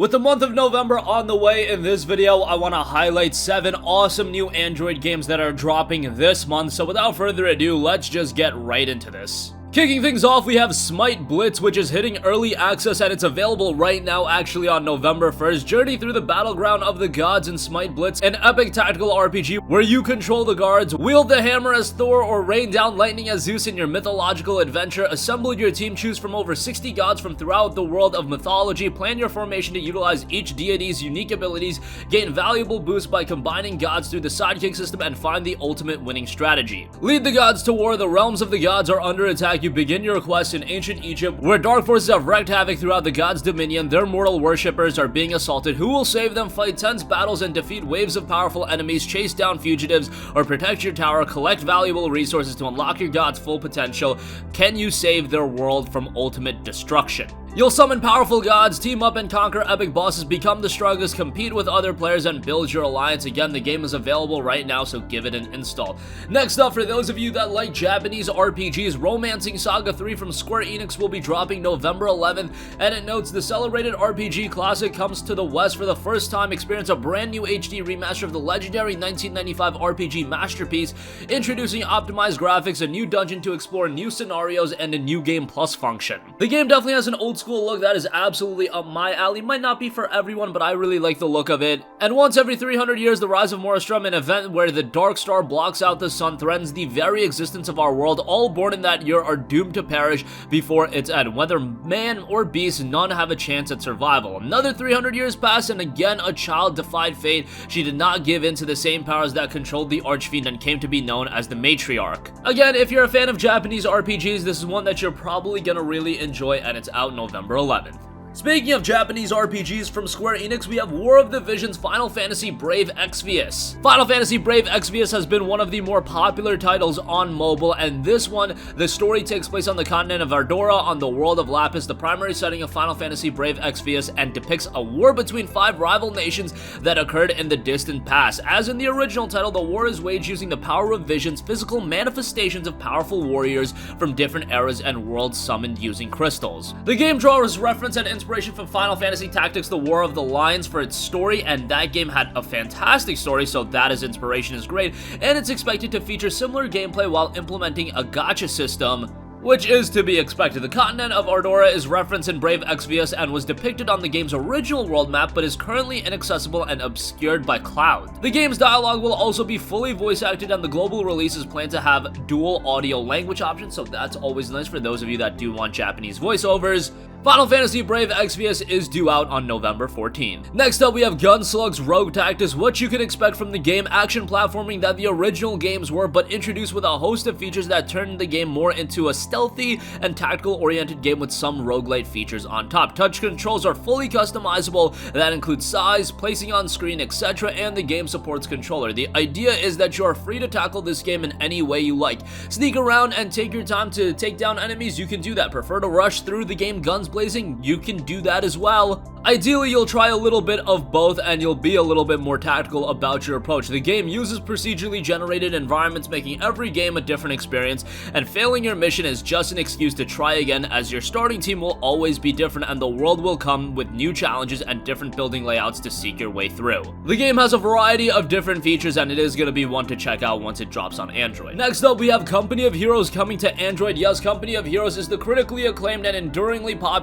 With the month of November on the way, in this video, I want to highlight 7 awesome new Android games that are dropping this month, so without further ado, let's just get right into this. Kicking things off, we have Smite Blitz, which is hitting early access and it's available right now actually on November 1st. Journey through the battleground of the gods in Smite Blitz, an epic tactical RPG where you control the guards, wield the hammer as Thor, or rain down lightning as Zeus in your mythological adventure. Assemble your team, choose from over 60 gods from throughout the world of mythology, plan your formation to utilize each deity's unique abilities, gain valuable boosts by combining gods through the sidekick system, and find the ultimate winning strategy. Lead the gods to war. The realms of the gods are under attack. You begin your quest in ancient Egypt, where dark forces have wreaked havoc throughout the gods' dominion. Their mortal worshippers are being assaulted. Who will save them? Fight tense battles and defeat waves of powerful enemies, chase down fugitives, or protect your tower. Collect valuable resources to unlock your god's full potential. Can you save their world from ultimate destruction? You'll summon powerful gods, team up and conquer epic bosses, become the strongest, compete with other players, and build your alliance. Again, the game is available right now, so give it an install. Next up, for those of you that like Japanese RPGs, Romancing Saga 3 from Square Enix will be dropping November 11th, and it notes the celebrated RPG classic comes to the West for the first time. Experience a brand new HD remaster of the legendary 1995 RPG masterpiece, introducing optimized graphics, a new dungeon to explore, new scenarios, and a new Game Plus function. The game definitely has an old school look that is absolutely up my alley. Might not be for everyone, but I really like the look of it. And once every 300 years, the Rise of Morostrum, an event where the dark star blocks out the sun, threatens the very existence of our world. All born in that year are doomed to perish before its end. Whether man or beast, none have a chance at survival. Another 300 years pass, and again a child defied fate. She did not give in to the same powers that controlled the Archfiend and came to be known as the Matriarch. Again, if you're a fan of Japanese RPGs, this is one that you're probably gonna really enjoy, and it's out November 11th. Speaking of Japanese RPGs from Square Enix, we have War of the Visions Final Fantasy Brave Exvius. Final Fantasy Brave Exvius has been one of the more popular titles on mobile, and this one, the story takes place on the continent of Ardora on the world of Lapis, the primary setting of Final Fantasy Brave Exvius, and depicts a war between 5 rival nations that occurred in the distant past. As in the original title, the war is waged using the power of visions, physical manifestations of powerful warriors from different eras and worlds summoned using crystals. The game draws reference and inspiration from Final Fantasy Tactics: The War of the Lions for its story, and that game had a fantastic story, so that as inspiration is great, and it's expected to feature similar gameplay while implementing a gacha system, which is to be expected. The continent of Ardora is referenced in Brave Exvius and was depicted on the game's original world map, but is currently inaccessible and obscured by cloud. The game's dialogue will also be fully voice acted, and the global release is planned to have dual audio language options, so that's always nice for those of you that do want Japanese voiceovers. Final Fantasy Brave Exvius is due out on November 14. Next up, we have Gunslugs Rogue Tactics, what you can expect from the game, action platforming that the original games were, but introduced with a host of features that turn the game more into a stealthy and tactical-oriented game with some roguelite features on top. Touch controls are fully customizable, that includes size, placing on screen, etc., and the game supports controller. The idea is that you are free to tackle this game in any way you like. Sneak around and take your time to take down enemies, you can do that. Prefer to rush through the game guns blazing, you can do that as well. Ideally, you'll try a little bit of both and you'll be a little bit more tactical about your approach. The game uses procedurally generated environments, making every game a different experience, and failing your mission is just an excuse to try again, as your starting team will always be different and the world will come with new challenges and different building layouts to seek your way through. The game has a variety of different features, and it is going to be one to check out once it drops on Android. Next up, we have Company of Heroes coming to Android. Yes, Company of Heroes is the critically acclaimed and enduringly popular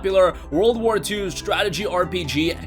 World War II strategy RPG,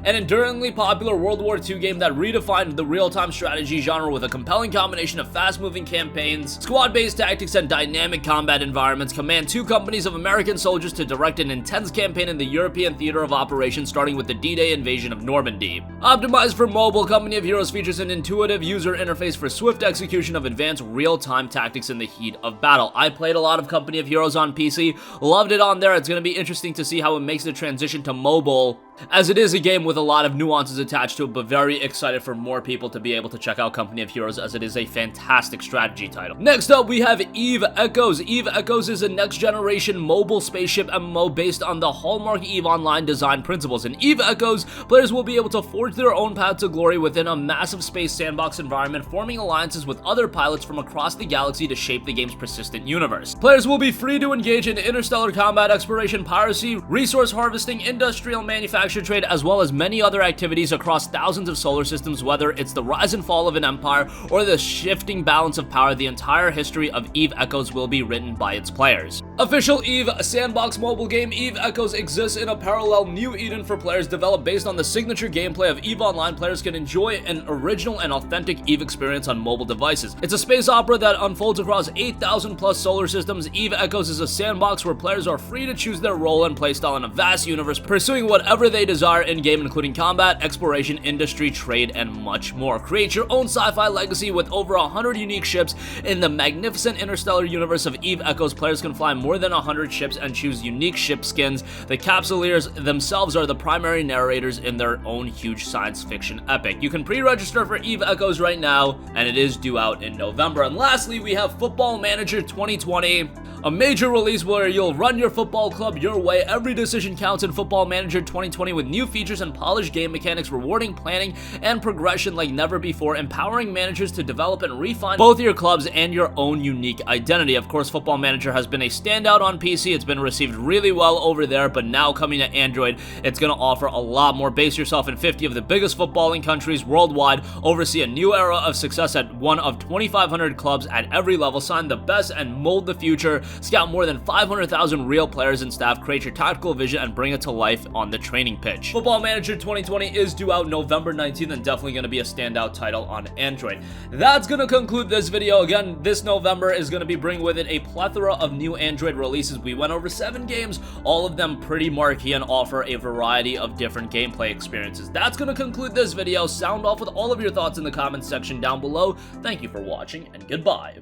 an enduringly popular World War II game that redefined the real-time strategy genre with a compelling combination of fast-moving campaigns, squad-based tactics, and dynamic combat environments. Command 2 companies of American soldiers to direct an intense campaign in the European theater of operations, starting with the D-Day invasion of Normandy. Optimized for mobile, Company of Heroes features an intuitive user interface for swift execution of advanced real-time tactics in the heat of battle. I played a lot of Company of Heroes on PC, loved it on there. It's going to be interesting to see how it makes the transition to mobile, as it is a game with a lot of nuances attached to it, but very excited for more people to be able to check out Company of Heroes, as it is a fantastic strategy title. Next up, we have Eve Echoes. Eve Echoes is a next-generation mobile spaceship MMO based on the hallmark EVE Online design principles. In Eve Echoes, players will be able to forge their own path to glory within a massive space sandbox environment, forming alliances with other pilots from across the galaxy to shape the game's persistent universe. Players will be free to engage in interstellar combat, exploration, piracy, resource harvesting, industrial manufacturing, texture trade, as well as many other activities across thousands of solar systems, whether it's the rise and fall of an empire or the shifting balance of power. The entire history of EVE Echoes will be written by its players. Official EVE sandbox mobile game EVE Echoes exists in a parallel New Eden for players, developed based on the signature gameplay of EVE Online. Players can enjoy an original and authentic EVE experience on mobile devices. It's a space opera that unfolds across 8,000 plus solar systems. EVE Echoes is a sandbox where players are free to choose their role and playstyle in a vast universe, pursuing whatever they desire in-game, including combat, exploration, industry, trade, and much more. Create your own sci-fi legacy with over 100 unique ships in the magnificent interstellar universe of EVE Echoes. Players can fly more than 100 ships and choose unique ship skins. The Capsuleers themselves are the primary narrators in their own huge science fiction epic. You can pre-register for EVE Echoes right now, and it is due out in November. And lastly, we have Football Manager 2020, a major release where you'll run your football club your way. Every decision counts in Football Manager 2020, with new features and polished game mechanics, rewarding planning and progression like never before, empowering managers to develop and refine both your clubs and your own unique identity. Of course, Football Manager has been a standout on PC. It's been received really well over there, but now coming to Android, it's going to offer a lot more. Base yourself in 50 of the biggest footballing countries worldwide, oversee a new era of success at one of 2,500 clubs at every level, sign the best and mold the future, scout more than 500,000 real players and staff, create your tactical vision, and bring it to life on the training pitch. Football Manager 2020 is due out November 19th and definitely going to be a standout title on Android. That's going to conclude this video. Again, this November is going to be bringing with it a plethora of new Android releases. We went over 7 games, all of them pretty marquee and offer a variety of different gameplay experiences. That's going to conclude this video. Sound off with all of your thoughts in the comments section down below. Thank you for watching, and goodbye.